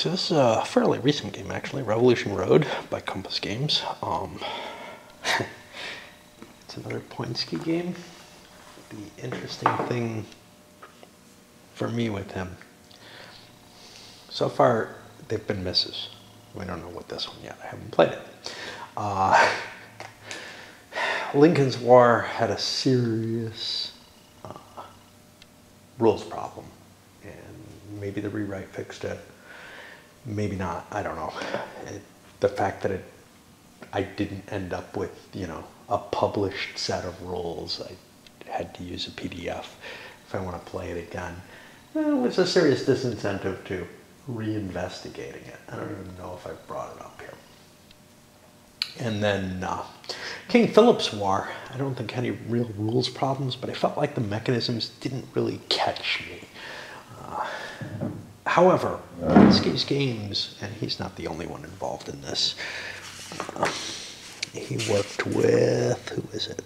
So this is a fairly recent game, actually, Revolution Road by Compass Games. It's another point ski game. The interesting thing for me with him, so far they've been misses. We don't know what this one yet. I haven't played it. Lincoln's War had a serious rules problem, and maybe the rewrite fixed it. Maybe not. I don't know. The fact that I didn't end up with, a published set of rules. I had to use a PDF if I want to play it again. It was a serious disincentive to reinvestigating it. I don't even know if I brought it up here. And then King Philip's War, I don't think had any real rules problems, but I felt like the mechanisms didn't really catch me. However, Ski's Games, and he's not the only one involved in this, he worked with, who is it?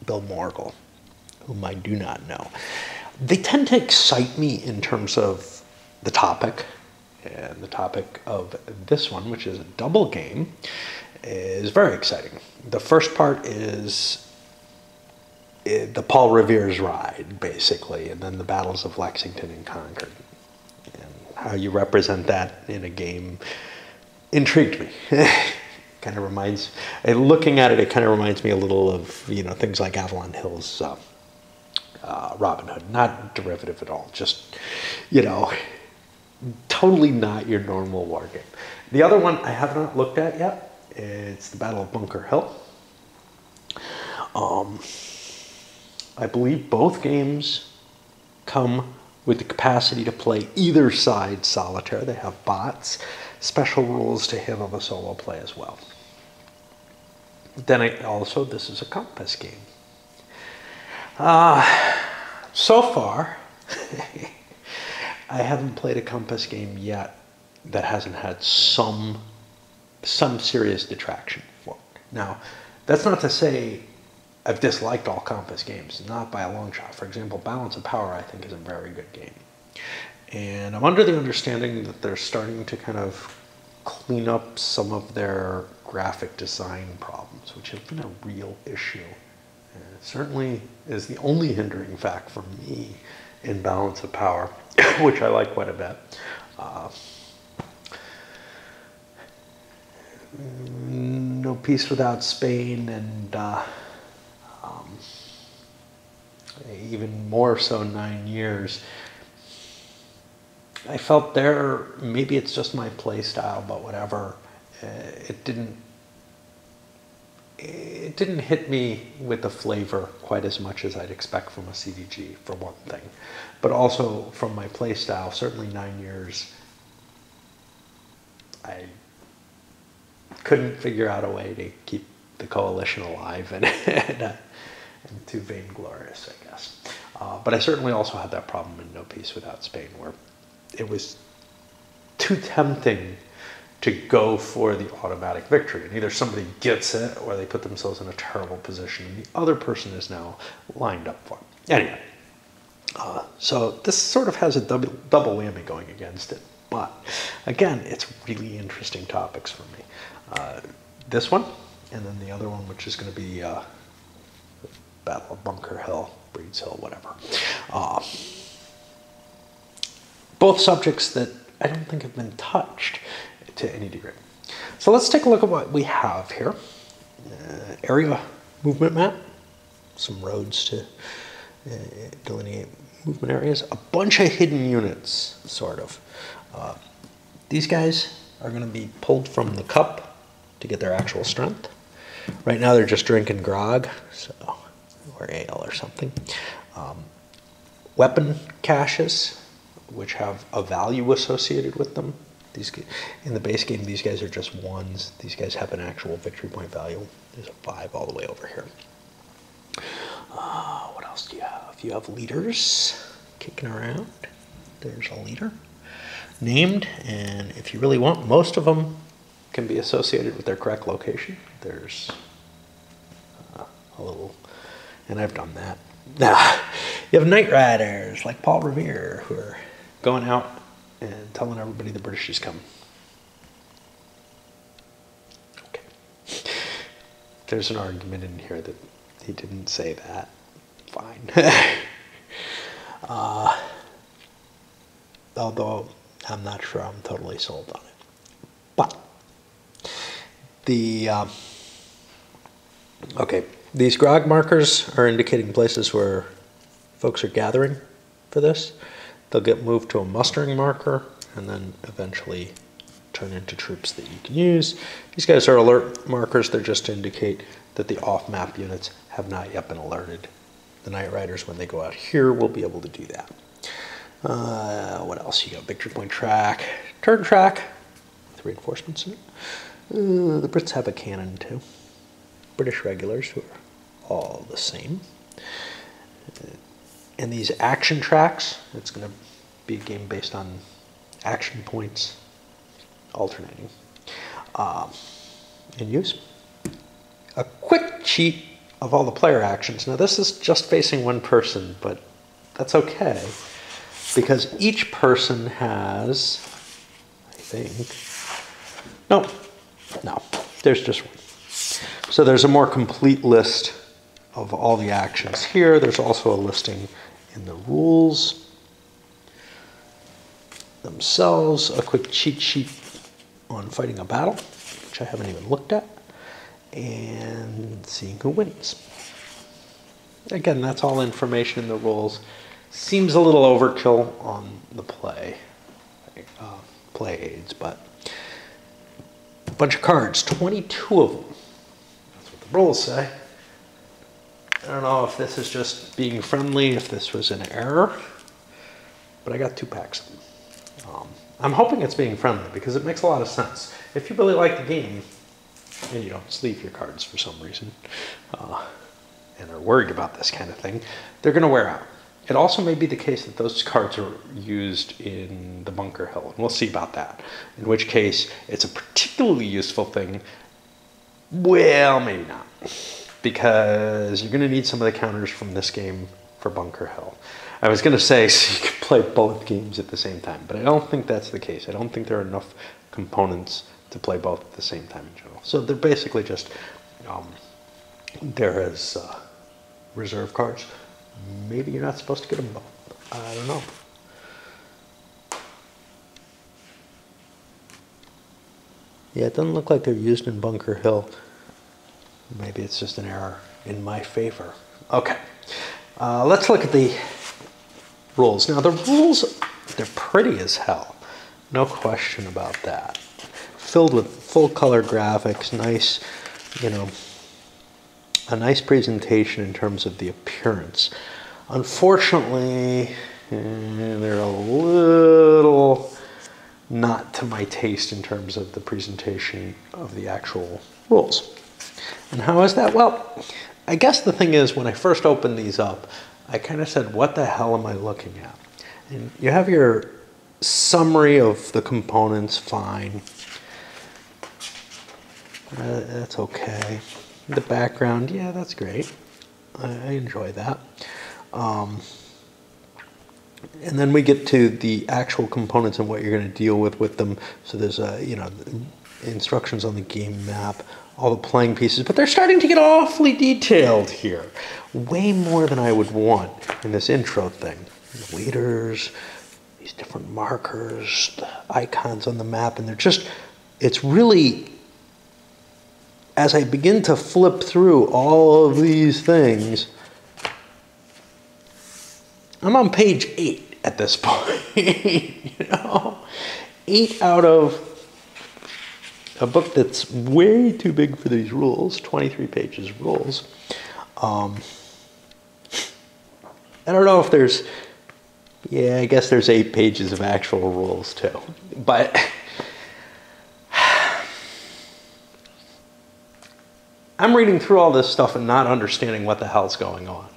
Bill Morgul, whom I do not know. They tend to excite me in terms of the topic, and the topic of this one, which is a double game, is very exciting. The first part is the Paul Revere's Ride, basically, and then the battles of Lexington and Concord. And how you represent that in a game intrigued me. Kind of reminds, looking at it, it kind of reminds me a little of, things like Avalon Hill's Robin Hood. Not derivative at all, just, totally not your normal war game. The other one I have not looked at yet. It's the Battle of Bunker Hill. I believe both games come with the capacity to play either side solitaire. They have bots, special rules to handle the solo play as well. Then this is a Compass game. So far, I haven't played a Compass game yet that hasn't had some serious detraction for it. Now, that's not to say I've disliked all Compass games, not by a long shot. For example, Balance of Power, I think, is a very good game. And I'm under the understanding that they're starting to kind of clean up some of their graphic design problems, which have been a real issue. And it certainly is the only hindering fact for me in Balance of Power, which I like quite a bit. No Peace Without Spain, and even more so 9 Years. I felt there, maybe it's just my play style, but whatever, it didn't hit me with the flavor quite as much as I'd expect from a CDG, for one thing. But also from my play style, certainly 9 Years, I couldn't figure out a way to keep the coalition alive and too vainglorious, I guess. But I certainly also had that problem in No Peace Without Spain, where it was too tempting to go for the automatic victory. And either somebody gets it or they put themselves in a terrible position and the other person is now lined up for it. Anyway, so this sort of has a double whammy going against it. But again, it's really interesting topics for me. This one, and then the other one, which is going to be Battle of Bunker Hill, Breeds Hill, whatever. Both subjects that I don't think have been touched to any degree. So let's take a look at what we have here. Area movement map, some roads to delineate movement areas, a bunch of hidden units, sort of. These guys are going to be pulled from the cup to get their actual strength. Right now they're just drinking grog, or ale or something. Weapon caches, which have a value associated with them. In the base game, these guys are just ones. These guys have an actual victory point value. There's a 5 all the way over here. What else do you have? You have leaders kicking around. There's a leader named, and if you really want, most of them can be associated with their correct location. There's a little, and I've done that. Now, you have Knight Riders like Paul Revere who are going out and telling everybody the British is coming. Okay. There's an argument in here that he didn't say that. Fine. Although I'm not sure I'm totally sold on it. But okay, these grog markers are indicating places where folks are gathering for this. They'll get moved to a mustering marker and then eventually turn into troops that you can use. These guys are alert markers. They're just to indicate that the off-map units have not yet been alerted. The Night Riders, when they go out here, will be able to do that. What else? You got victory point track, turn track with reinforcements in it. The Brits have a cannon too. British regulars, who are all the same. And these action tracks, it's going to be a game based on action points alternating in use. A quick sheet of all the player actions. Now this is just facing one person, but that's okay, because each person has, I think, no, there's just one. So there's a more complete list of all the actions here. There's also a listing in the rules themselves, a quick cheat sheet on fighting a battle, which I haven't even looked at, and seeing who wins. Again, that's all information in the rules. Seems a little overkill on the play aids, but a bunch of cards, 22 of them. That's what the rules say. I don't know if this is just being friendly, if this was an error, but I got 2 packs of them. I'm hoping it's being friendly because it makes a lot of sense. If you really like the game and you don't sleeve your cards for some reason and are worried about this kind of thing, they're going to wear out. It also may be the case that those cards are used in the Bunker Hill, and we'll see about that, in which case it's a particularly useful thing. Well, maybe not, because you're going to need some of the counters from this game for Bunker Hill. I was going to say so you could play both games at the same time, but I don't think that's the case. I don't think there are enough components to play both at the same time in general. So they're basically just there as reserve cards. Maybe you're not supposed to get them both. I don't know. Yeah, it doesn't look like they're used in Bunker Hill. Maybe it's just an error in my favor. Okay, let's look at the rules. Now the rules, they're pretty as hell. No question about that. Filled with full color graphics, nice, you know, a nice presentation in terms of the appearance. Unfortunately, they're a little not to my taste in terms of the presentation of the actual rules. And how is that? Well, I guess the thing is, when I first opened these up, I kind of said, what the hell am I looking at? And you have your summary of the components, fine. That's okay. The background, yeah, that's great. I enjoy that. And then we get to the actual components and what you're going to deal with them. So there's you know, instructions on the game map, all the playing pieces, but they're starting to get awfully detailed here. Way more than I would want in this intro thing. The leaders, these different markers, the icons on the map, and they're just, it's really, as I begin to flip through all of these things, I'm on page 8 at this point. You know, 8 out of a book that's way too big for these rules, 23 pages of rules. I don't know if there's, yeah, I guess there's 8 pages of actual rules too. But I'm reading through all this stuff and not understanding what the hell's going on.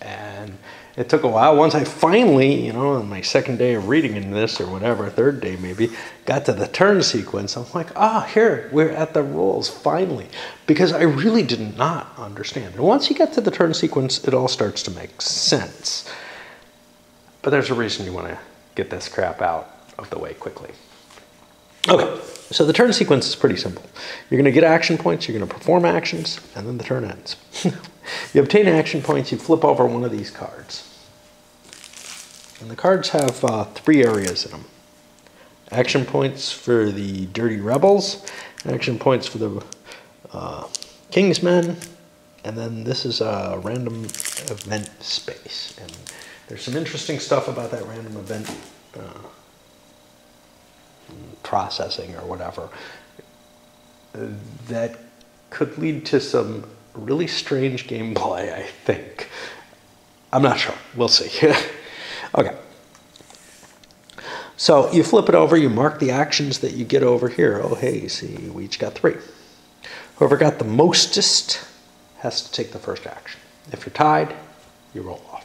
And it took a while. Once I finally, you know, on my second day of reading in this or whatever, third day maybe, got to the turn sequence, I'm like, here, we're at the rules, finally. Because I really did not understand. And once you get to the turn sequence, it all starts to make sense. But there's a reason you want to get this crap out of the way quickly. Okay, so the turn sequence is pretty simple. You're going to get action points, you're going to perform actions, and then the turn ends. You obtain action points, you flip over one of these cards. And the cards have 3 areas in them. Action points for the Dirty Rebels, action points for the King's Men, and then this is a random event space. And there's some interesting stuff about that random event processing or whatever that could lead to some really strange gameplay, I think. I'm not sure. We'll see. Okay. So you flip it over, you mark the actions that you get over here. Oh, hey, see, we each got 3. Whoever got the mostest has to take the first action. If you're tied, you roll off.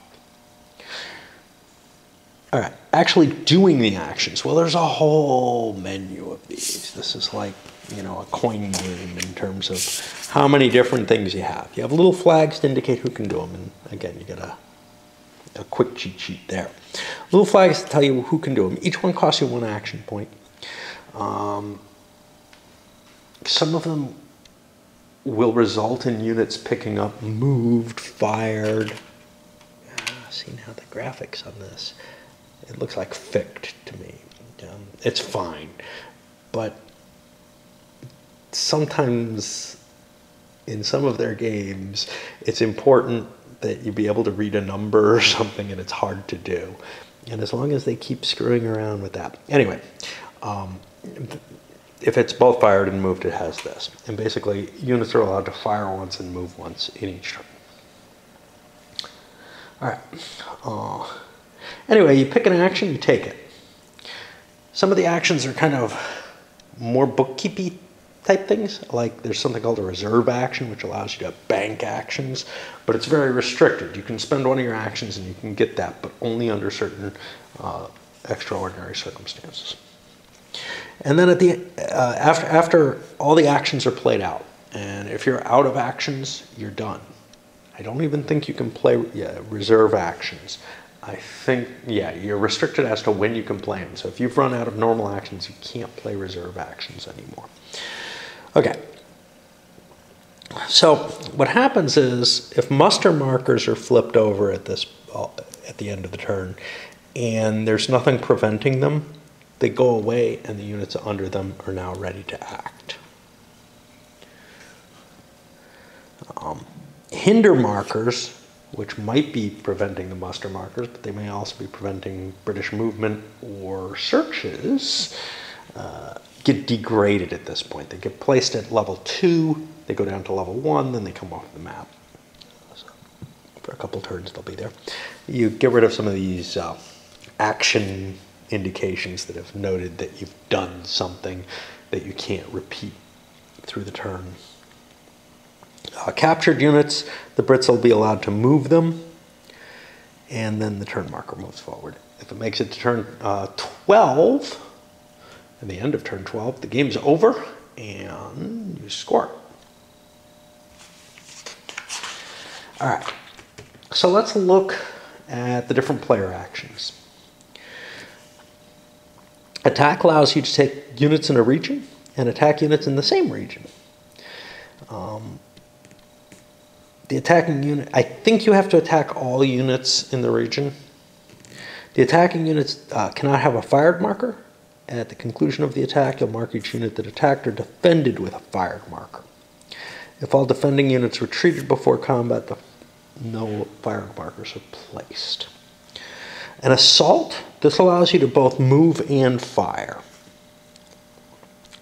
All right, actually doing the actions. Well, there's a whole menu of these. This is like, you know, a coin game in terms of how many different things you have. You have little flags to indicate who can do them. And again, you get a quick cheat sheet there. Little flags to tell you who can do them. Each one costs you 1 action point. Some of them will result in units picking up moved, fired. See now the graphics on this. It looks like fict to me. It's fine, but sometimes in some of their games, it's important that you be able to read a number or something, and it's hard to do. And as long as they keep screwing around with that. Anyway, if it's both fired and moved, it has this. And basically, units are allowed to fire once and move once in each turn. All right. Anyway, you pick an action, you take it. Some of the actions are kind of more bookkeepy type things. Like there's something called a reserve action, which allows you to bank actions, but it's very restricted. You can spend one of your actions and you can get that, but only under certain extraordinary circumstances. And then at the after all the actions are played out, and if you're out of actions, you're done. I don't even think you can play reserve actions. I think, you're restricted as to when you can play them. So if you've run out of normal actions, you can't play reserve actions anymore. Okay. So what happens is, if muster markers are flipped over at the end of the turn, and there's nothing preventing them, they go away, and the units under them are now ready to act. Hinder markers, which might be preventing the muster markers, but they may also be preventing British movement or searches, get degraded at this point. They get placed at level 2, they go down to level 1, then they come off the map. So for a couple turns, they'll be there. You get rid of some of these action indications that have noted that you've done something that you can't repeat through the turn. Captured units, the Brits will be allowed to move them, and then the turn marker moves forward. If it makes it to turn 12, at the end of turn 12, the game's over, and you score. All right, so let's look at the different player actions. Attack allows you to take units in a region and attack units in the same region. The attacking unit, I think you have to attack all units in the region. The attacking units cannot have a fired marker. At the conclusion of the attack, you'll mark each unit that attacked or defended with a fired marker. If all defending units retreated before combat, no fired markers are placed. An assault, this allows you to both move and fire.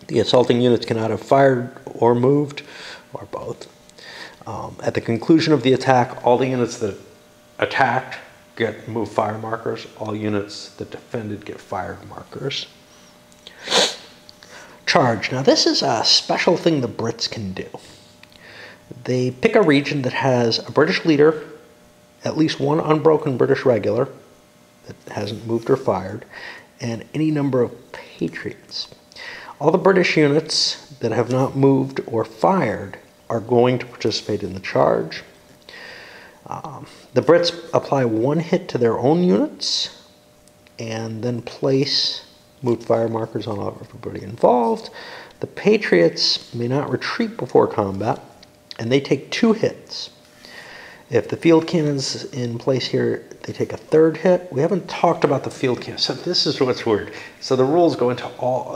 The assaulting units cannot have fired or moved, or both. At the conclusion of the attack, all the units that attacked get move fire markers. All units that defended get fired markers. Charge. Now this is a special thing the Brits can do. They pick a region that has a British leader, at least one unbroken British regular that hasn't moved or fired, and any number of patriots. All the British units that have not moved or fired are going to participate in the charge. The Brits apply 1 hit to their own units and then place moved fire markers on everybody involved. The Patriots may not retreat before combat, and they take 2 hits. If the field cannon's in place here, they take a 3rd hit. We haven't talked about the field cannon, so this is what's weird. So the rules go into all,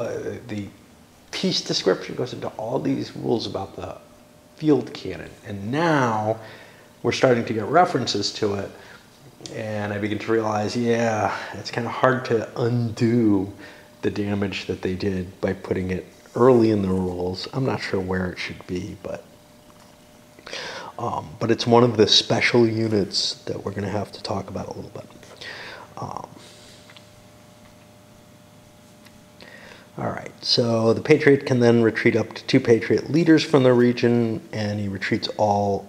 the piece description goes into all these rules about the field cannon, and now we're starting to get references to it, and I begin to realize, yeah, it's kind of hard to undo the damage that they did by putting it early in the rules. I'm not sure where it should be, but it's one of the special units that we're going to have to talk about a little bit. All right, so the Patriot can then retreat up to 2 Patriot leaders from the region, and he retreats all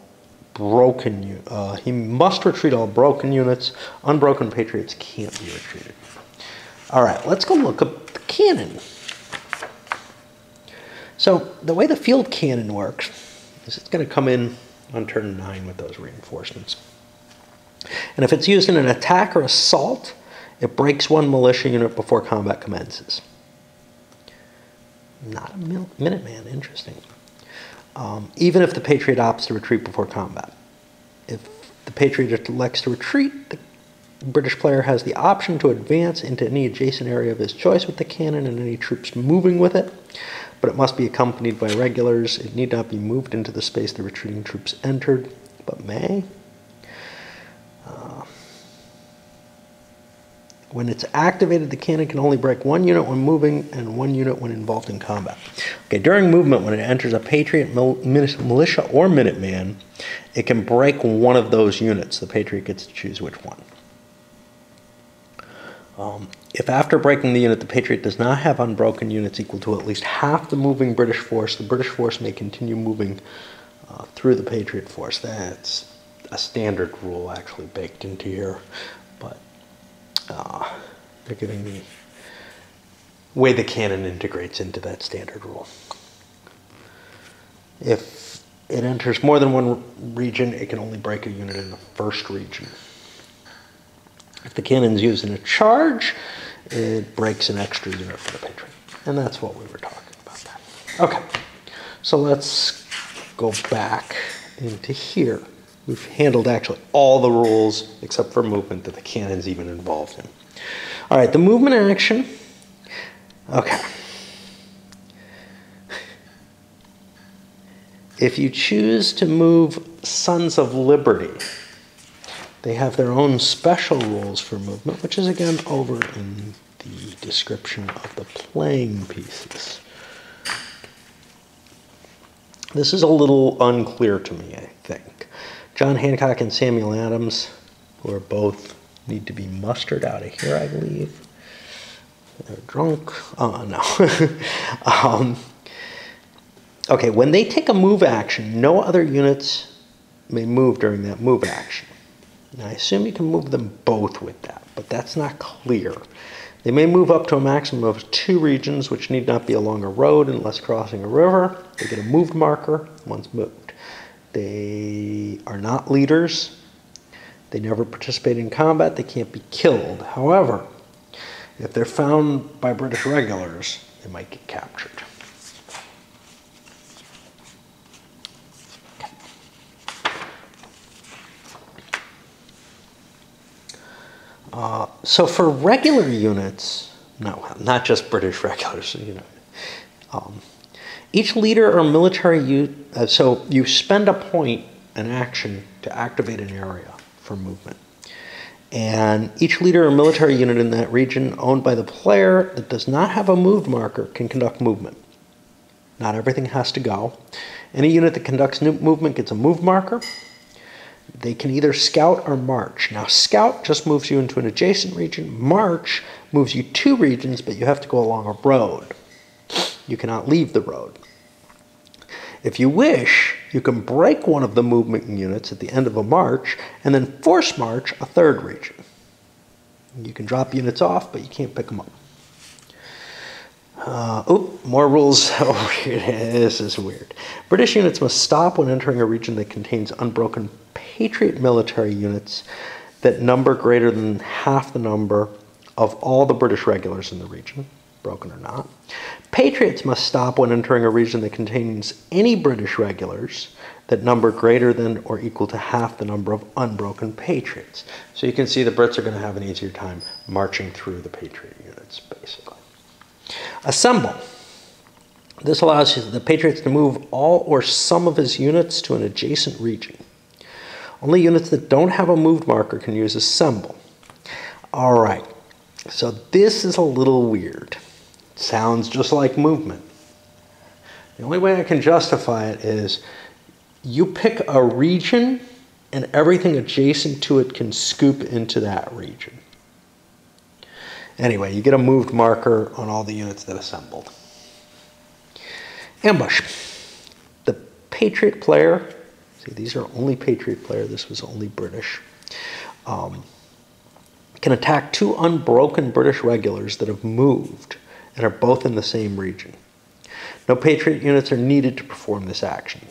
broken. He must retreat all broken units. Unbroken Patriots can't be retreated. All right, let's go look up the cannon. So the way the field cannon works is it's going to come in on turn 9 with those reinforcements. And if it's used in an attack or assault, it breaks 1 militia unit before combat commences. Not a Minuteman, interesting. Even if the Patriot opts to retreat before combat. If the Patriot elects to retreat, the British player has the option to advance into any adjacent area of his choice with the cannon and any troops moving with it, but it must be accompanied by regulars. It need not be moved into the space the retreating troops entered, but may. When it's activated, the cannon can only break 1 unit when moving and 1 unit when involved in combat. Okay, during movement, when it enters a Patriot, militia, or Minuteman, it can break 1 of those units. The Patriot gets to choose which one. If after breaking the unit, the Patriot does not have unbroken units equal to at least half the moving British force, the British force may continue moving through the Patriot force. That's a standard rule actually baked into here, but they're giving the way the cannon integrates into that standard rule. If it enters more than 1 region, it can only break a unit in the first region. If the cannon's used in a charge, it breaks an extra unit for the Patriot. And that's what we were talking about that. Okay, so let's go back into here. We've handled actually all the rules except for movement that the cannon's even involved in. All right, the movement action. Okay. If you choose to move Sons of Liberty, they have their own special rules for movement, which is again over in the description of the playing pieces. This is a little unclear to me, I think. John Hancock and Samuel Adams, who are both need to be mustered out of here, I believe. They're drunk. Oh, no. Okay, when they take a move action, no other units may move during that move action. Now, I assume you can move them both with that, but that's not clear. They may move up to a maximum of 2 regions, which need not be along a road unless crossing a river. They get a moved marker once moved. They are not leaders. They never participate in combat. They can't be killed. However, if they're found by British regulars, they might get captured. So for regular units, no, not just British regulars, you know, each leader or military so you spend a point, an action, to activate an area for movement. And each leader or military unit in that region owned by the player that does not have a moved marker can conduct movement. Not everything has to go. Any unit that conducts movement gets a moved marker. They can either scout or march. Now, scout just moves you into an adjacent region. March moves you 2 regions, but you have to go along a road. You cannot leave the road. If you wish, you can break one of the movement units at the end of a march and then force march a 3rd region. You can drop units off, but you can't pick them up. More rules. Oh, this is weird. British units must stop when entering a region that contains unbroken Patriot military units that number greater than half the number of all the British regulars in the region. broken or not. Patriots must stop when entering a region that contains any British regulars that number greater than or equal to half the number of unbroken Patriots. So you can see the Brits are going to have an easier time marching through the Patriot units, basically. Assemble. This allows the Patriots to move all or some of his units to an adjacent region. Only units that don't have a moved marker can use assemble. All right, so this is a little weird. Sounds just like movement. The only way I can justify it is you pick a region and everything adjacent to it can scoop into that region. Anyway, you get a moved marker on all the units that assembled. Ambush. The Patriot player, see these are only Patriot player, this was only British, can attack two unbroken British regulars that have moved and are both in the same region. No Patriot units are needed to perform this action.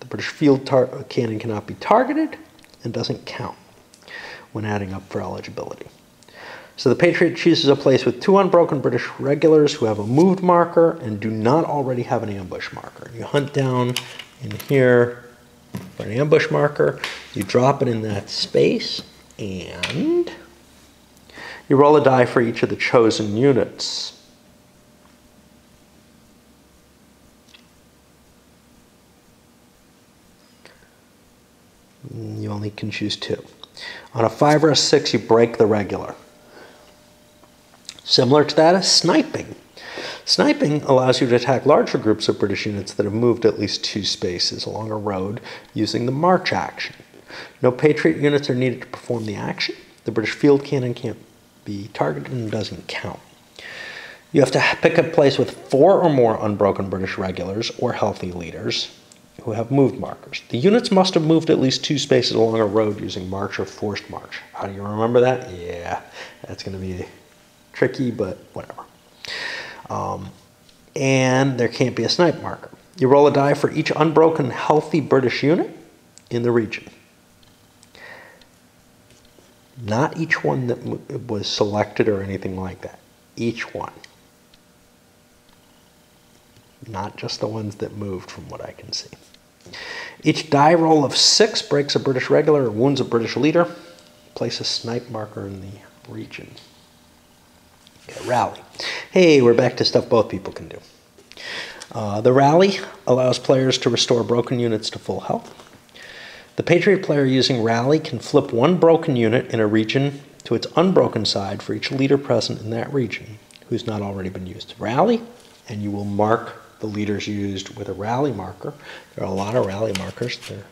The British field cannon cannot be targeted and doesn't count when adding up for eligibility. So the Patriot chooses a place with two unbroken British regulars who have a moved marker and do not already have an ambush marker. You hunt down in here for an ambush marker, you drop it in that space, and you roll a die for each of the chosen units. You only can choose two. On a 5 or a 6, you break the regular. Similar to that is sniping. Sniping allows you to attack larger groups of British units that have moved at least 2 spaces along a road using the march action. No Patriot units are needed to perform the action. The British field cannon can't be targeted and doesn't count. You have to pick a place with 4 or more unbroken British regulars or healthy leaders who have moved markers. The units must have moved at least 2 spaces along a road using march or forced march. How do you remember that? Yeah, that's going to be tricky, but whatever. And there can't be a snipe marker. You roll a die for each unbroken healthy British unit in the region. Not each one that was selected or anything like that. Each one. Not just the ones that moved from what I can see. Each die roll of 6 breaks a British regular or wounds a British leader. Place a snipe marker in the region. Okay, rally. Hey, we're back to stuff both people can do. The rally allows players to restore broken units to full health. The Patriot player using rally can flip one broken unit in a region to its unbroken side for each leader present in that region who's not already been used. Rally, and you will mark the leaders used with a rally marker. There are a lot of rally markers. They're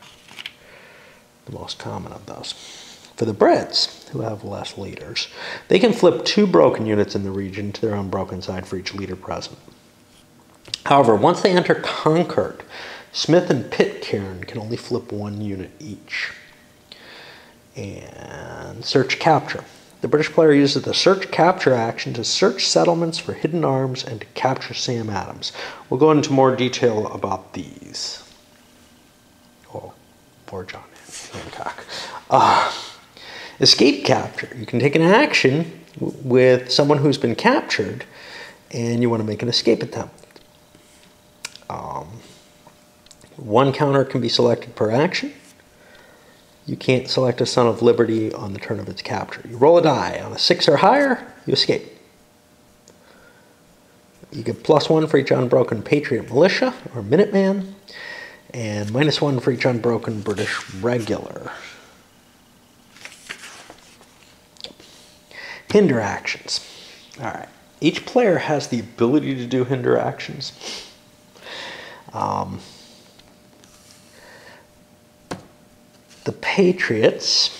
the most common of those. For the Brits, who have less leaders, they can flip 2 broken units in the region to their unbroken side for each leader present. However, once they enter Concord, Smith and Pitcairn can only flip 1 unit each. And search capture. The British player uses the search capture action to search settlements for hidden arms and to capture Sam Adams. We'll go into more detail about these. Oh, poor John Hancock. Escape capture. You can take an action with someone who's been captured and you want to make an escape attempt. 1 counter can be selected per action. You can't select a Son of Liberty on the turn of its capture. You roll a die. On a 6 or higher, you escape. You get +1 for each unbroken Patriot militia or Minuteman, and -1 for each unbroken British regular. Hinder actions. All right. Each player has the ability to do hinder actions. The Patriots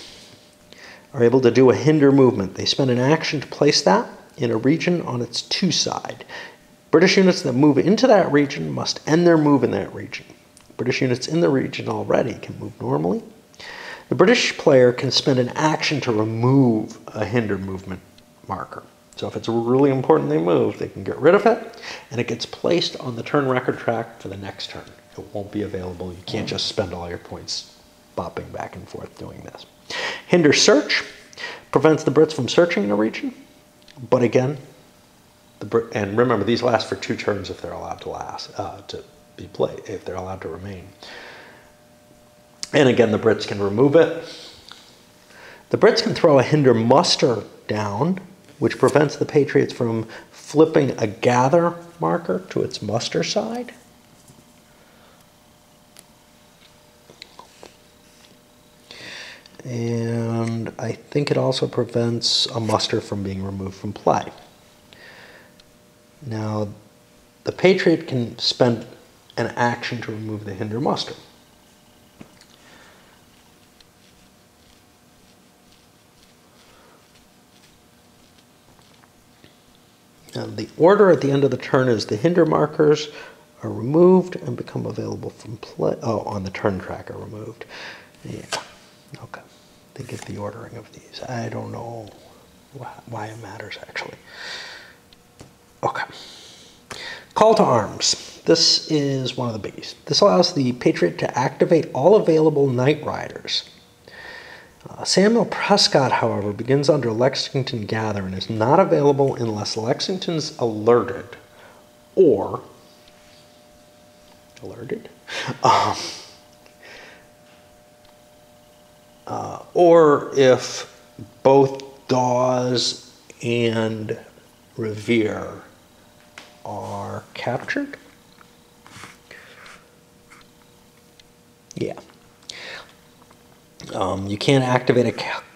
are able to do a hinder movement. They spend an action to place that in a region on its 2 side. British units that move into that region must end their move in that region. British units in the region already can move normally. The British player can spend an action to remove a hinder movement marker. So if it's really important they move, they can get rid of it, and it gets placed on the turn record track for the next turn. It won't be available. You can't just spend all your points bopping back and forth doing this. Hinder search prevents the Brits from searching in a region, but again, And remember, these last for 2 turns if they're allowed to last, to be played, if they're allowed to remain. And again, the Brits can remove it. The Brits can throw a hinder muster down, which prevents the Patriots from flipping a gather marker to its muster side. And I think it also prevents a muster from being removed from play. Now, the Patriot can spend an action to remove the hinder muster. Now, the order at the end of the turn is the hinder markers are removed and become available from play. Oh, on the turn track are removed. Yeah, okay. They get the ordering of these. I don't know why it matters, actually. Okay. Call to arms. This is one of the biggies. This allows the Patriot to activate all available Knight Riders. Samuel Prescott, however, begins under Lexington Gather and is not available unless Lexington's alerted or or if both Dawes and Revere are captured. Yeah. You can't activate a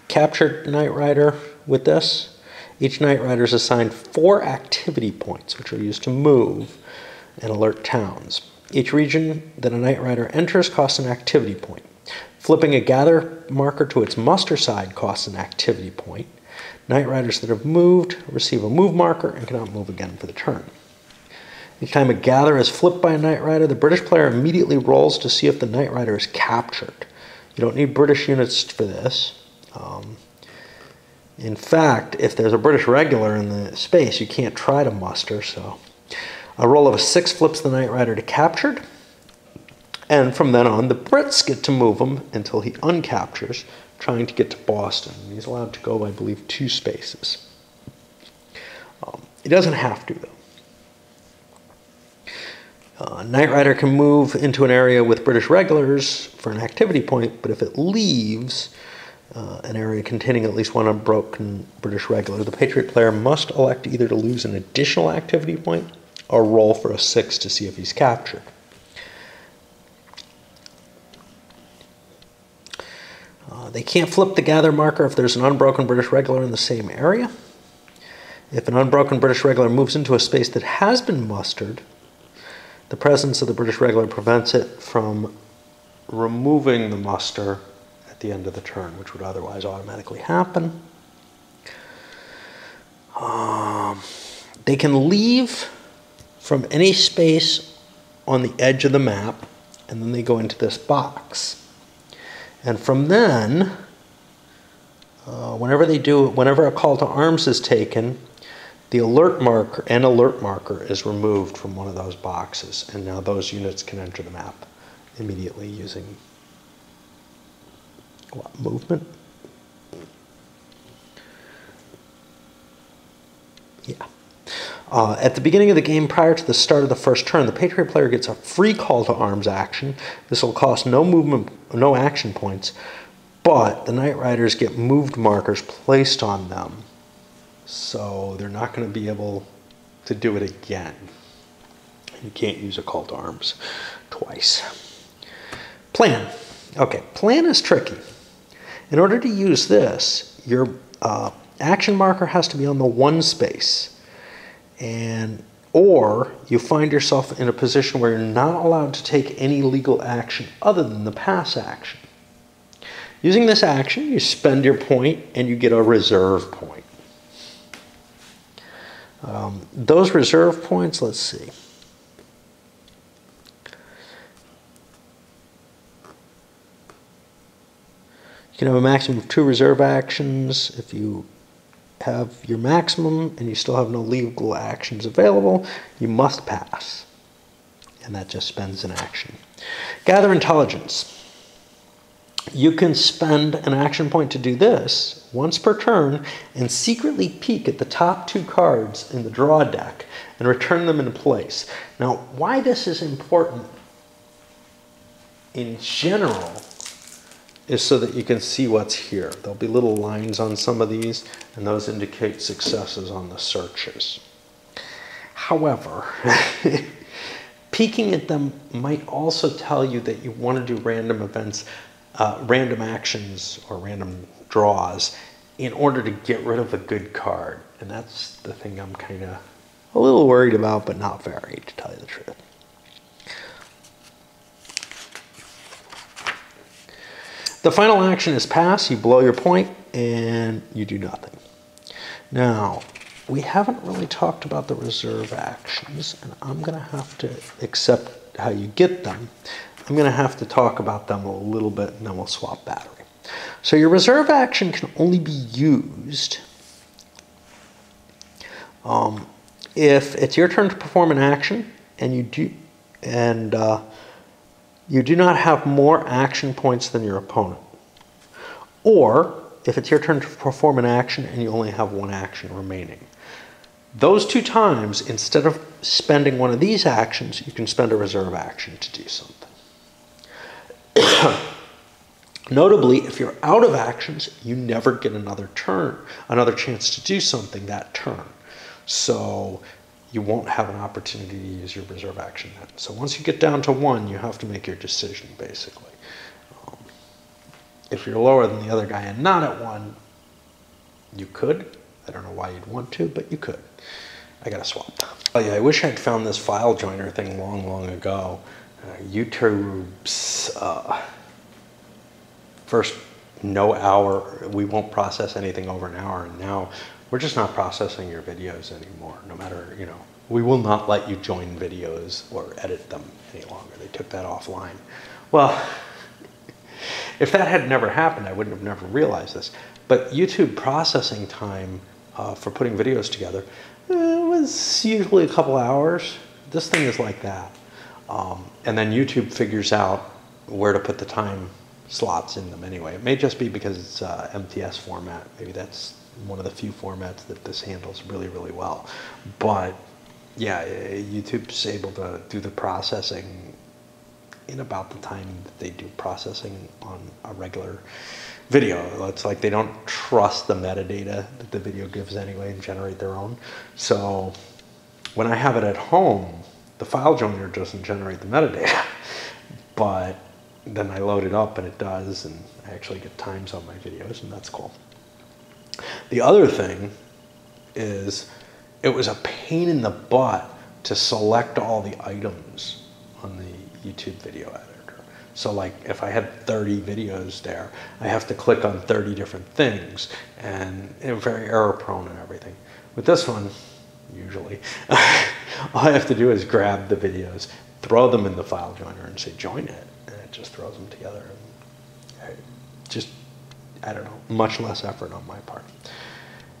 captured Knight Rider with this. Each Knight Rider is assigned 4 activity points, which are used to move and alert towns. Each region that a Knight Rider enters costs an activity point. Flipping a gather marker to its muster side costs an activity point. Knight Riders that have moved receive a move marker and cannot move again for the turn. Each time a gather is flipped by a Knight Rider, the British player immediately rolls to see if the Knight Rider is captured. You don't need British units for this. In fact, if there's a British regular in the space, you can't try to muster. So a roll of a 6 flips the Knight Rider to captured. And from then on, the Brits get to move him until he uncaptures, trying to get to Boston. He's allowed to go, I believe, 2 spaces. He doesn't have to, though. Knight Rider can move into an area with British regulars for an activity point, but if it leaves an area containing at least 1 unbroken British regular, the Patriot player must elect either to lose an additional activity point or roll for a 6 to see if he's captured. They can't flip the gather marker if there's an unbroken British regular in the same area. If an unbroken British regular moves into a space that has been mustered, the presence of the British regular prevents it from removing the muster at the end of the turn, which would otherwise automatically happen. They can leave from any space on the edge of the map, and then they go into this box. And from then, whenever a call to arms is taken, the alert marker is removed from one of those boxes, and now those units can enter the map immediately using what, movement? Yeah. At the beginning of the game, prior to the start of the first turn, the Patriot player gets a free call to arms action. This will cost no movement, no action points, but the Knight Riders get moved markers placed on them. So they're not going to be able to do it again. You can't use a call to arms twice. Plan. Okay, plan is tricky. In order to use this, your action marker has to be on the 1 space. Or you find yourself in a position where you're not allowed to take any legal action other than the pass action. Using this action, you spend your point and you get a reserve point. Those reserve points, let's see. You can have a maximum of 2 reserve actions. If you have your maximum and you still have no legal actions available, you must pass. And that just spends an action. Gather intelligence. you can spend an action point to do this once per turn and secretly peek at the top 2 cards in the draw deck and return them into place. Now, why this is important in general is so that you can see what's here. There'll be little lines on some of these, and those indicate successes on the searches. However, peeking at them might also tell you that you want to do random events, random actions or random draws in order to get rid of a good card. And that's the thing I'm kind of a little worried about, but not very, to tell you the truth. The final action is pass. You blow your point and you do nothing. Now, we haven't really talked about the reserve actions, and I'm going to have to accept how you get them. I'm going to have to talk about them a little bit, and then we'll swap battery. So your reserve action can only be used if it's your turn to perform an action and you do not have more action points than your opponent, or if it's your turn to perform an action and you only have 1 action remaining. Those 2 times, instead of spending one of these actions, you can spend a reserve action to do something. Notably, if you're out of actions, you never get another chance to do something that turn. So you won't have an opportunity to use your reserve action then. So once you get down to 1, you have to make your decision, basically. If you're lower than the other guy and not at 1, you could. I don't know why you'd want to, but you could. I gotta swap. Oh yeah, I wish I'd found this file joiner thing long ago. YouTube's first no hour, we won't process anything over an hour, and now we're just not processing your videos anymore, no matter, you know, we will not let you join videos or edit them any longer. They took that offline. Well, if that had never happened, I wouldn't have never realized this. But YouTube processing time for putting videos together was usually a couple hours. This thing is like that. And then YouTube figures out where to put the time slots in them anyway. It may just be because it's MTS format. Maybe that's one of the few formats that this handles really well. But yeah, YouTube's able to do the processing in about the time that they do processing on a regular video. It's like they don't trust the metadata that the video gives anyway and generate their own. So when I have it at home, the file joiner doesn't generate the metadata, but then I load it up and it does, and I actually get times on my videos, and that's cool. The other thing is it was a pain in the butt to select all the items on the YouTube video editor. So like if I had 30 videos there, I have to click on 30 different things, and it's very error prone and everything. With this one, usually, all I have to do is grab the videos, throw them in the file joiner and say join it, and it just throws them together. And I don't know, much less effort on my part.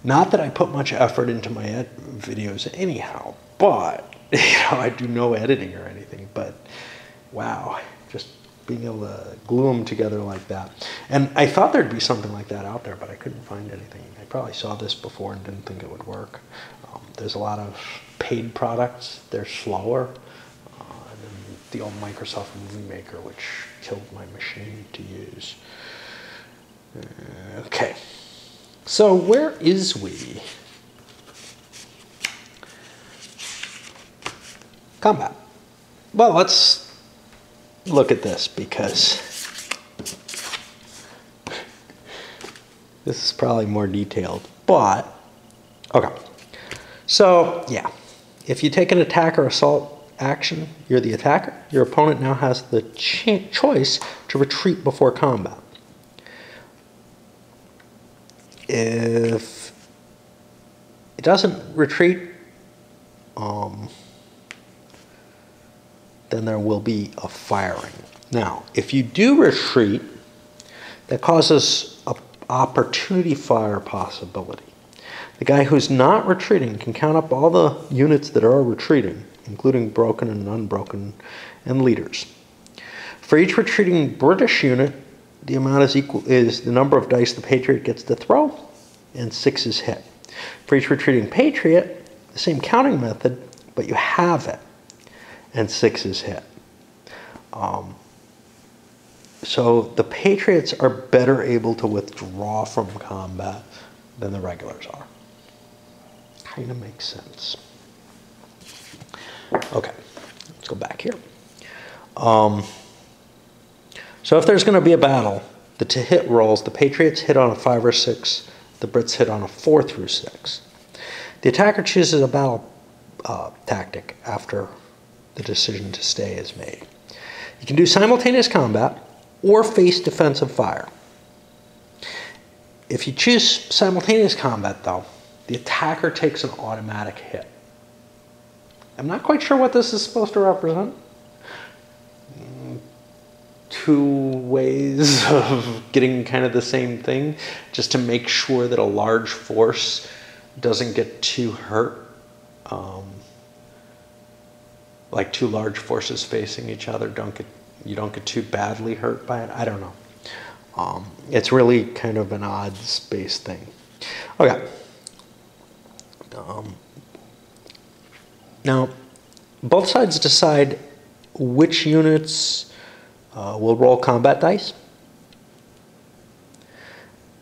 Not that I put much effort into my videos anyhow, but you know, I do no editing or anything, but wow, just being able to glue them together like that. And I thought there'd be something like that out there, but I couldn't find anything. I probably saw this before and didn't think it would work. There's a lot of paid products. They're slower. And then the old Microsoft Movie Maker, which killed my machine to use. Okay. So where is we? Combat. Well, let's look at this, because this is probably more detailed, but okay. So yeah, if you take an attack or assault action, you're the attacker. Your opponent now has the choice to retreat before combat. If it doesn't retreat, then there will be a firing. Now, if you do retreat, that causes an opportunity fire possibility. The guy who's not retreating can count up all the units that are retreating, including broken and unbroken, and leaders. For each retreating British unit, the amount is the number of dice the Patriot gets to throw, and 6 is hit. For each retreating Patriot, the same counting method, but you have it, and 6 is hit. So the Patriots are better able to withdraw from combat than the regulars are. Kind of makes sense. Okay, let's go back here. So if there's going to be a battle, the to-hit rolls, the Patriots hit on a 5 or 6, the Brits hit on a 4 through 6. The attacker chooses a battle tactic after the decision to stay is made. You can do simultaneous combat or face defensive fire. If you choose simultaneous combat, though, the attacker takes an automatic hit. I'm not quite sure what this is supposed to represent. 2 ways of getting kind of the same thing, just to make sure that a large force doesn't get too hurt. Like 2 large forces facing each other, you don't get too badly hurt by it. I don't know. It's really kind of an odds-based thing. Okay. Now, both sides decide which units will roll combat dice.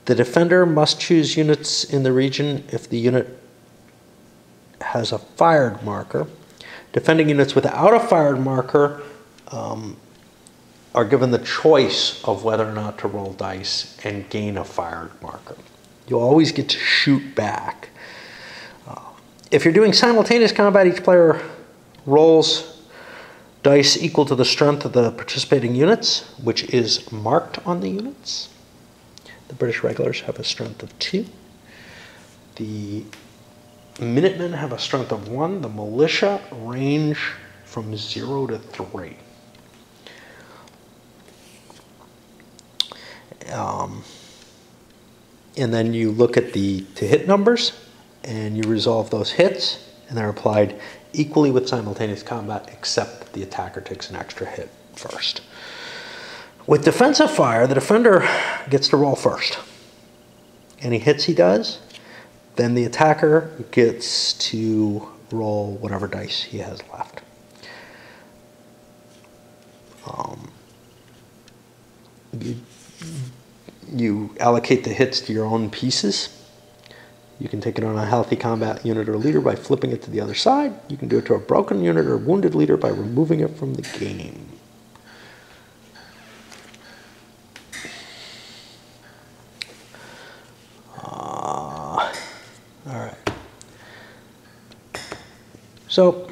The defender must choose units in the region if the unit has a fired marker. Defending units without a fired marker are given the choice of whether or not to roll dice and gain a fired marker. You always get to shoot back. If you're doing simultaneous combat, each player rolls dice equal to the strength of the participating units, which is marked on the units. The British regulars have a strength of 2. The Minutemen have a strength of 1. The militia range from 0 to 3. And then you look at the to-hit numbers, and you resolve those hits, and they're applied equally with simultaneous combat, except that the attacker takes an extra hit first. With defensive fire, the defender gets to roll first. Any hits he does, then the attacker gets to roll whatever dice he has left. You allocate the hits to your own pieces. You can take it on a healthy combat unit or leader by flipping it to the other side. You can do it to a broken unit or wounded leader by removing it from the game. All right. So,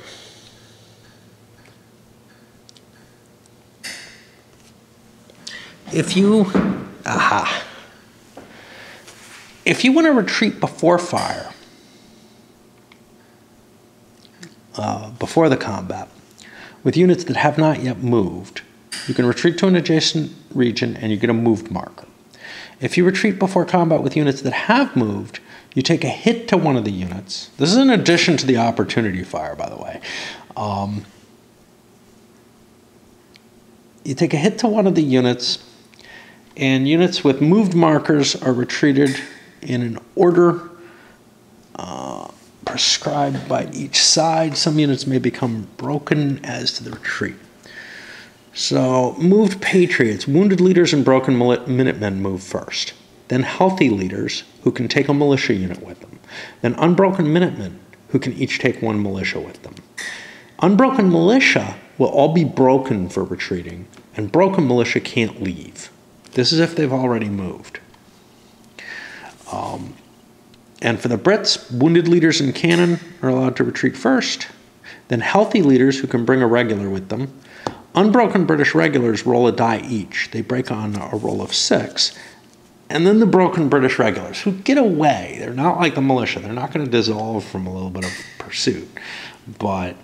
if you want to retreat before fire, before the combat, with units that have not yet moved, you can retreat to an adjacent region and you get a moved marker. If you retreat before combat with units that have moved, you take a hit to one of the units. This is in addition to the opportunity fire, by the way. You take a hit to one of the units, and units with moved markers are retreated in an order prescribed by each side. Some units may become broken as to the retreat. So, moved Patriots, wounded leaders and broken Minutemen move first. Then healthy leaders, who can take a militia unit with them. Then unbroken Minutemen, who can each take 1 militia with them. Unbroken militia will all be broken for retreating, and broken militia can't leave. This is if they've already moved. And for the Brits, wounded leaders and cannon are allowed to retreat first. Then healthy leaders who can bring a regular with them. Unbroken British regulars roll a die each. They break on a roll of 6. And then the broken British regulars, who get away. They're not like the militia. They're not going to dissolve from a little bit of pursuit. But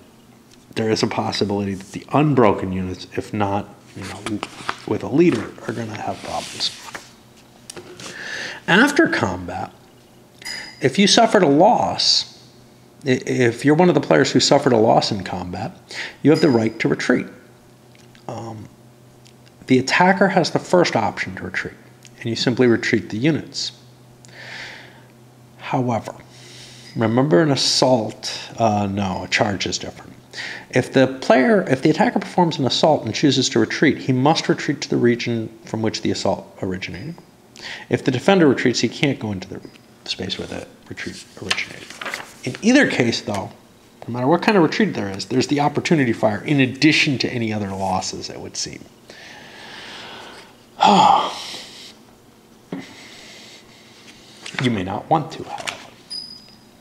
there is a possibility that the unbroken units, if not with a leader, are going to have problems. After combat, if you suffered a loss, if you're one of the players who suffered a loss in combat, you have the right to retreat. The The attacker has the first option to retreat, and you simply retreat the units. However, remember an assault, no, a charge is different. If the attacker performs an assault and chooses to retreat, he must retreat to the region from which the assault originated. If the defender retreats, he can't go into the space where the retreat originated. In either case, though, no matter what kind of retreat there is, there's the opportunity fire in addition to any other losses, it would seem. You may not want to, however.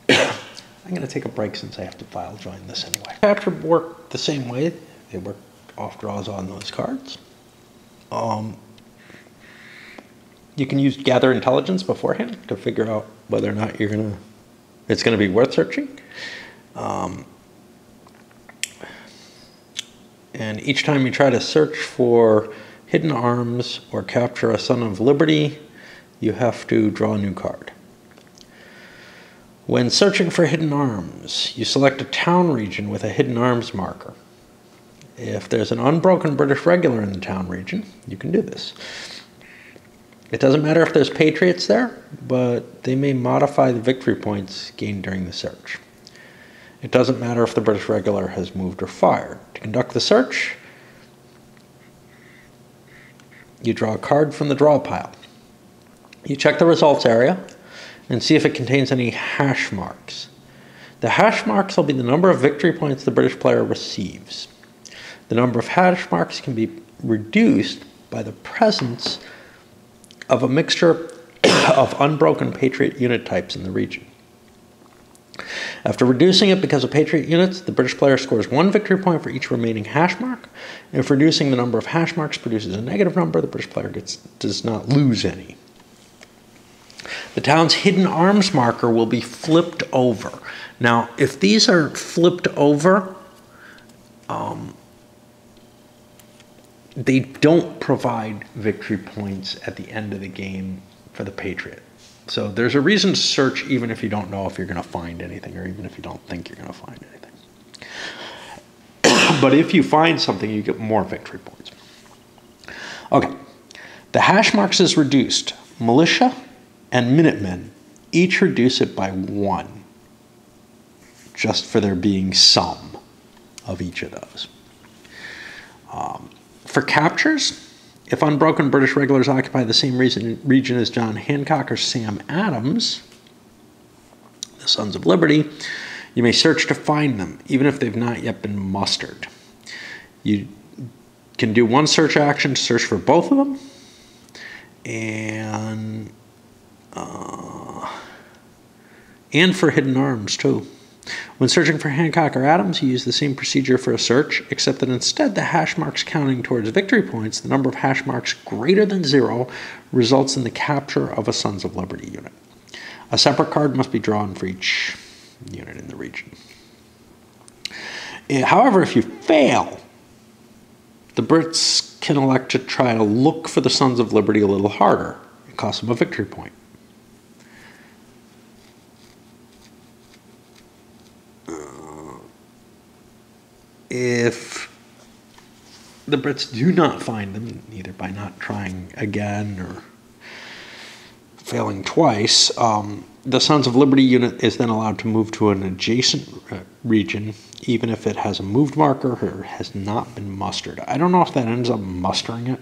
I'm going to take a break since I have to file join this anyway. Capture work the same way. They work off draws on those cards. You can use gather intelligence beforehand to figure out whether or not it's going to be worth searching. And each time you try to search for hidden arms or capture a Son of Liberty, you have to draw a new card. When searching for hidden arms, you select a town region with a hidden arms marker. If there's an unbroken British regular in the town region, you can do this. It doesn't matter if there's patriots there, but they may modify the victory points gained during the search. It doesn't matter if the British regular has moved or fired. To conduct the search, you draw a card from the draw pile. You check the results area and see if it contains any hash marks. The hash marks will be the number of victory points the British player receives. The number of hash marks can be reduced by the presence of a mixture of unbroken Patriot unit types in the region. After reducing it because of Patriot units, the British player scores 1 victory point for each remaining hash mark. And if reducing the number of hash marks produces a negative number, the British player does not lose any. The town's hidden arms marker will be flipped over. Now, if these are flipped over, they don't provide victory points at the end of the game for the Patriot. So there's a reason to search even if you don't know if you're going to find anything, or even if you don't think you're going to find anything. But if you find something, you get more victory points. Okay, the hash marks is reduced. Militia and Minutemen each reduce it by 1, just for there being some of each of those. For captures, if unbroken British regulars occupy the same region as John Hancock or Sam Adams, the Sons of Liberty, you may search to find them, even if they've not yet been mustered. You can do one search action to search for both of them, and for hidden arms, too. When searching for Hancock or Adams, you use the same procedure for a search, except that instead the hash marks counting towards victory points, the number of hash marks greater than 0 results in the capture of a Sons of Liberty unit. A separate card must be drawn for each unit in the region. However, if you fail, the Brits can elect to try to look for the Sons of Liberty a little harder. It costs them a victory point. If the Brits do not find them, either by not trying again or failing twice, the Sons of Liberty unit is then allowed to move to an adjacent region, even if it has a moved marker or has not been mustered. I don't know if that ends up mustering it.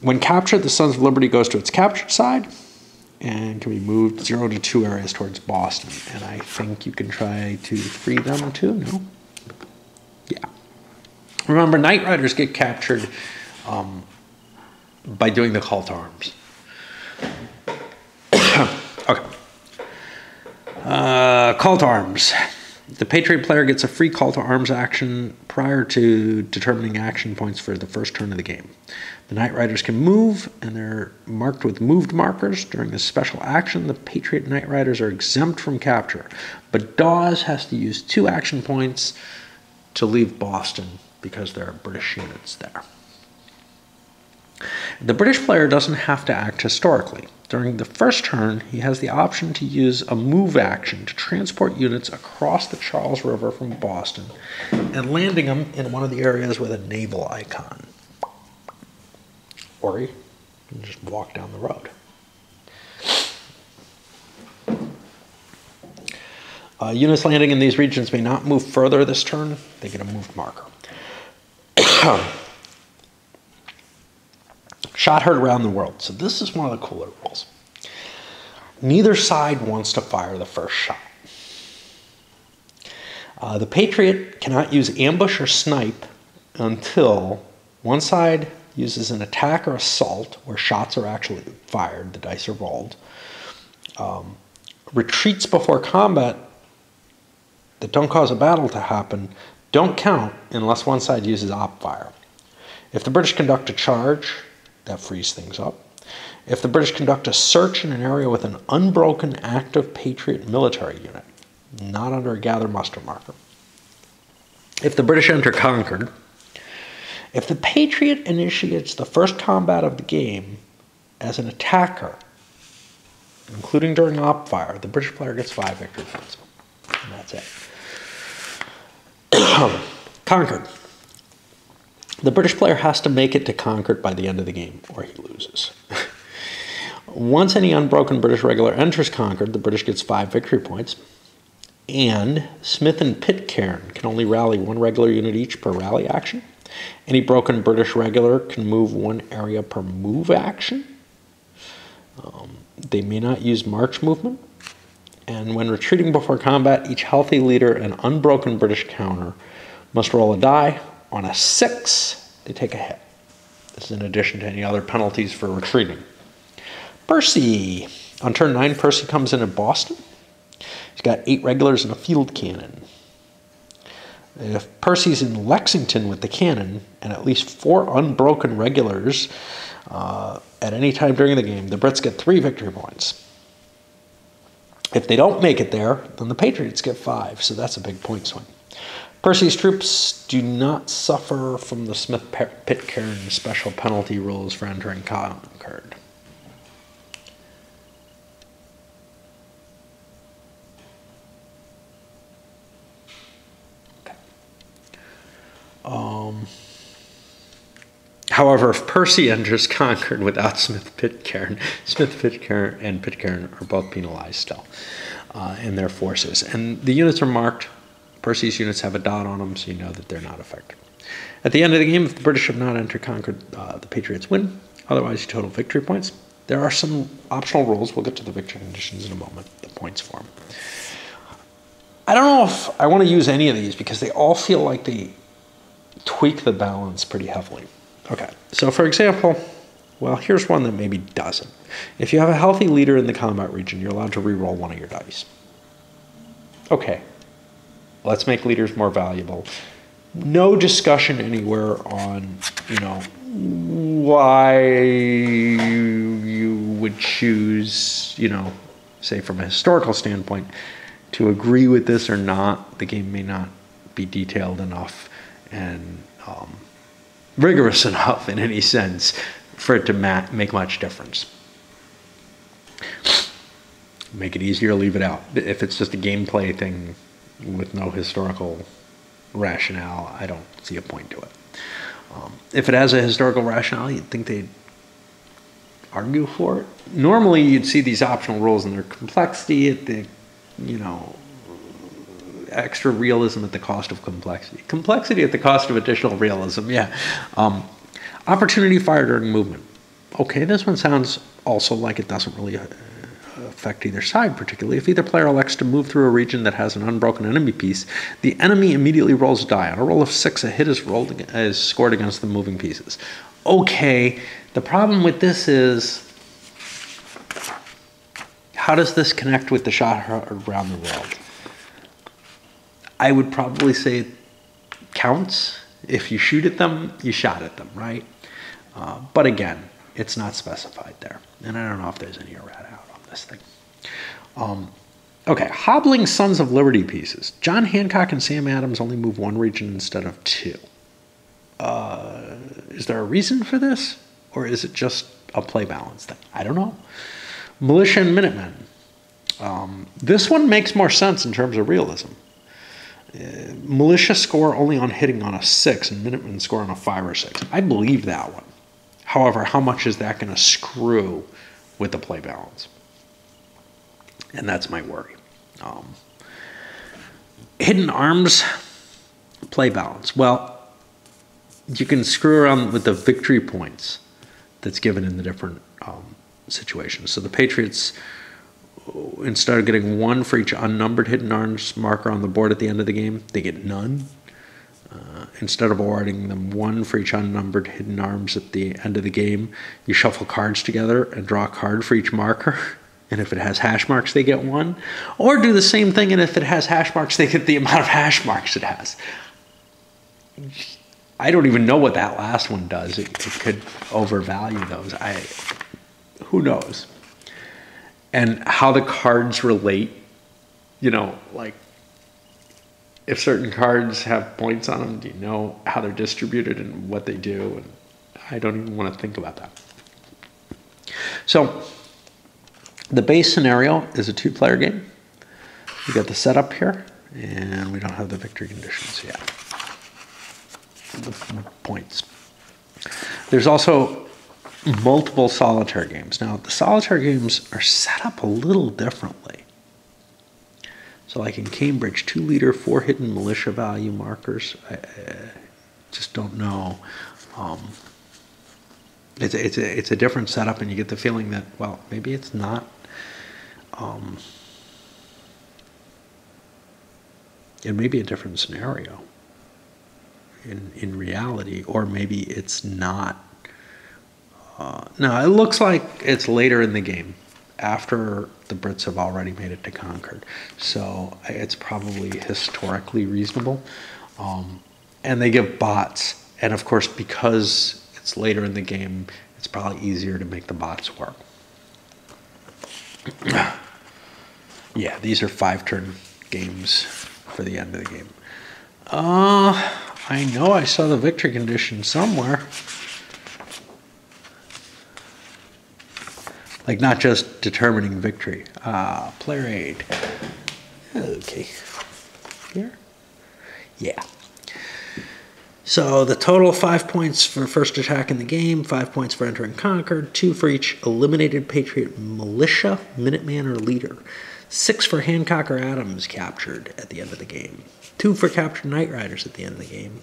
When captured, the Sons of Liberty goes to its captured side and can be moved 0 to 2 areas towards Boston. And I think you can try to free them too, no? Yeah. Remember, Knight Riders get captured by doing the call to arms. Okay. Call to arms. The Patriot player gets a free call to arms action prior to determining action points for the first turn of the game. The Knight Riders can move, and they're marked with moved markers. During this special action, the Patriot Knight Riders are exempt from capture, but Dawes has to use 2 action points to leave Boston because there are British units there. The British player doesn't have to act historically. During the first turn, he has the option to use a move action to transport units across the Charles River from Boston and landing them in one of the areas with a naval icon. or you can just walk down the road. Units landing in these regions may not move further this turn. They get a moved marker. Shot heard around the world. So this is one of the cooler rules. Neither side wants to fire the first shot. The Patriot cannot use ambush or snipe until one side uses an attack or assault, where shots are actually fired, the dice are rolled. Retreats before combat that don't cause a battle to happen don't count unless one side uses op fire. If the British conduct a charge, that frees things up. If the British conduct a search in an area with an unbroken active Patriot military unit, not under a gather muster marker. If the British enter Concord, if the Patriot initiates the first combat of the game as an attacker, including during op fire, the British player gets 5 victory points. And that's it. Concord. The British player has to make it to Concord by the end of the game, or he loses. Once any unbroken British regular enters Concord, the British gets 5 victory points. And Smith and Pitcairn can only rally 1 regular unit each per rally action. Any broken British regular can move 1 area per move action. They may not use march movement. And when retreating before combat, each healthy leader and unbroken British counter must roll a die. On a 6, they take a hit. This is in addition to any other penalties for retreating. Percy. On turn 9, Percy comes in at Boston. He's got 8 regulars and a field cannon. If Percy's in Lexington with the cannon and at least 4 unbroken regulars at any time during the game, the Brits get 3 victory points. If they don't make it there, then the Patriots get 5, so that's a big point swing. Percy's troops do not suffer from the Smith-Pitcairn special penalty rules for entering Concord. However, if Percy enters Concord without Smith-Pitcairn and Pitcairn are both penalized still in their forces. And the units are marked. Percy's units have a dot on them, so you know that they're not affected. At the end of the game, if the British have not entered Concord, the Patriots win. Otherwise, you total victory points. There are some optional rules. We'll get to the victory conditions in a moment, the points form. I don't know if I want to use any of these because they all feel like they tweak the balance pretty heavily. Okay, so for example, well, here's one that maybe doesn't. If you have a healthy leader in the combat region, you're allowed to re-roll 1 of your dice. Okay, let's make leaders more valuable. No discussion anywhere on, why you would choose, say from a historical standpoint, to agree with this or not. The game may not be detailed enough and rigorous enough in any sense for it to make much difference. Make it easier, leave it out. If it's just a gameplay thing with no historical rationale, I don't see a point to it. If it has a historical rationale, you'd think they'd argue for it. Normally, you'd see these optional rules and their complexity at the, extra realism at the cost of complexity. Complexity at the cost of additional realism, yeah. Opportunity fire during movement. Okay, this one sounds also like it doesn't really affect either side particularly. If either player elects to move through a region that has an unbroken enemy piece, the enemy immediately rolls a die. On a roll of 6, a hit is scored against the moving pieces. Okay, the problem with this is, how does this connect with the shot around the world? I would probably say it counts. If you shoot at them, you shot at them, right? But again, it's not specified there. And I don't know if there's any errata out on this thing. Okay, hobbling Sons of Liberty pieces. John Hancock and Sam Adams only move 1 region instead of 2. Is there a reason for this? Or is it just a play balance thing? I don't know. Militia and Minutemen. This one makes more sense in terms of realism. Militia score only on hitting on a 6 and Minutemen score on a 5 or 6. I believe that one. However, how much is that going to screw with the play balance? And that's my worry. Hidden arms play balance. Well, you can screw around with the victory points that's given in the different situations. So the Patriots, instead of getting 1 for each unnumbered hidden arms marker on the board at the end of the game, they get none. Instead of awarding them 1 for each unnumbered hidden arms at the end of the game, you shuffle cards together and draw a card for each marker. And if it has hash marks, they get 1. Or do the same thing, and if it has hash marks, they get the amount of hash marks it has. I don't even know what that last one does. It could overvalue those. Who knows? And how the cards relate, like if certain cards have points on them, do you know how they're distributed and what they do? And I don't even want to think about that. So the base scenario is a 2-player game. We got the setup here, and we don't have the victory conditions yet. The points. There's also multiple solitaire games. Now, the solitaire games are set up a little differently. So like in Cambridge, 2 leader, 4 hidden militia value markers. I just don't know. It's a different setup, and you get the feeling that, well, maybe it's not. It may be a different scenario in reality, or maybe it's not. No, it looks like it's later in the game, after the Brits have already made it to Concord. So it's probably historically reasonable. And they give bots. And of course, because it's later in the game, it's probably easier to make the bots work. Yeah, these are 5-turn games for the end of the game. I know I saw the victory condition somewhere. Like not just determining victory. Player aid. Okay. Here? Yeah. So the total 5 points for first attack in the game, 5 points for entering Concord, 2 for each eliminated Patriot militia, Minuteman, or leader, 6 for Hancock or Adams captured at the end of the game, 2 for captured Night Riders at the end of the game.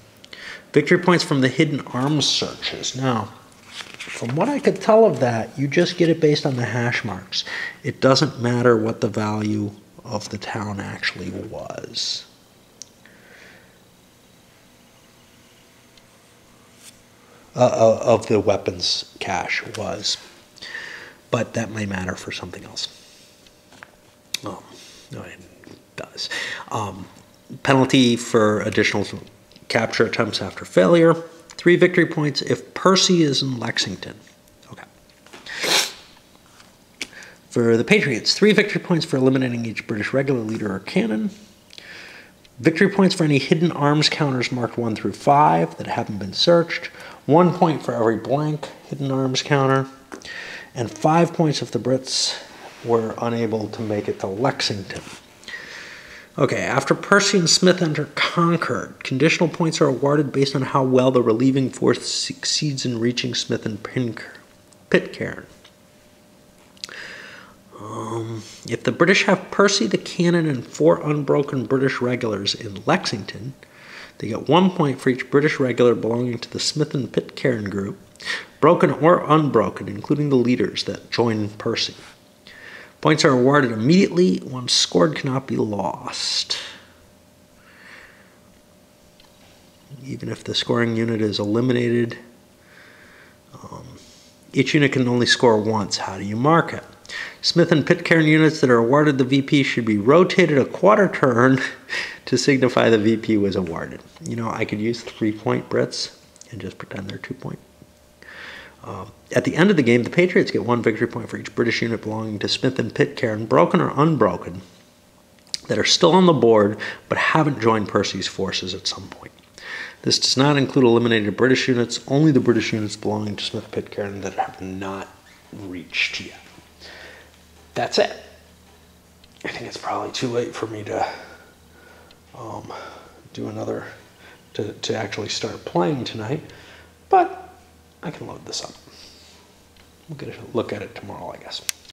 Victory points from the hidden arms searches. Now, from what I could tell of that, you just get it based on the hash marks. It doesn't matter what the value of the town actually was. Of the weapons cache was. But that may matter for something else. No, it does. Penalty for additional capture attempts after failure. 3 victory points if Percy is in Lexington. Okay. For the Patriots, 3 victory points for eliminating each British regular leader or cannon. Victory points for any hidden arms counters marked 1 through 5 that haven't been searched. 1 point for every blank hidden arms counter. And 5 points if the Brits were unable to make it to Lexington. Okay, after Percy and Smith enter Concord, conditional points are awarded based on how well the relieving force succeeds in reaching Smith and Pitcairn. If the British have Percy, the cannon, and 4 unbroken British regulars in Lexington, they get 1 point for each British regular belonging to the Smith and Pitcairn group, broken or unbroken, including the leaders that join Percy. Points are awarded immediately. Once scored, cannot be lost. Even if the scoring unit is eliminated, each unit can only score once. How do you mark it? Smith and Pitcairn units that are awarded the VP should be rotated a quarter turn to signify the VP was awarded. I could use 3-point Brits and just pretend they're 2-point. At the end of the game, the Patriots get 1 victory point for each British unit belonging to Smith and Pitcairn, broken or unbroken, that are still on the board but haven't joined Percy's forces at some point. This does not include eliminated British units, only the British units belonging to Smith and Pitcairn that have not reached yet. That's it. I think it's probably too late for me to do another, to actually start playing tonight, but I can load this up. we'll get a look at it tomorrow, I guess.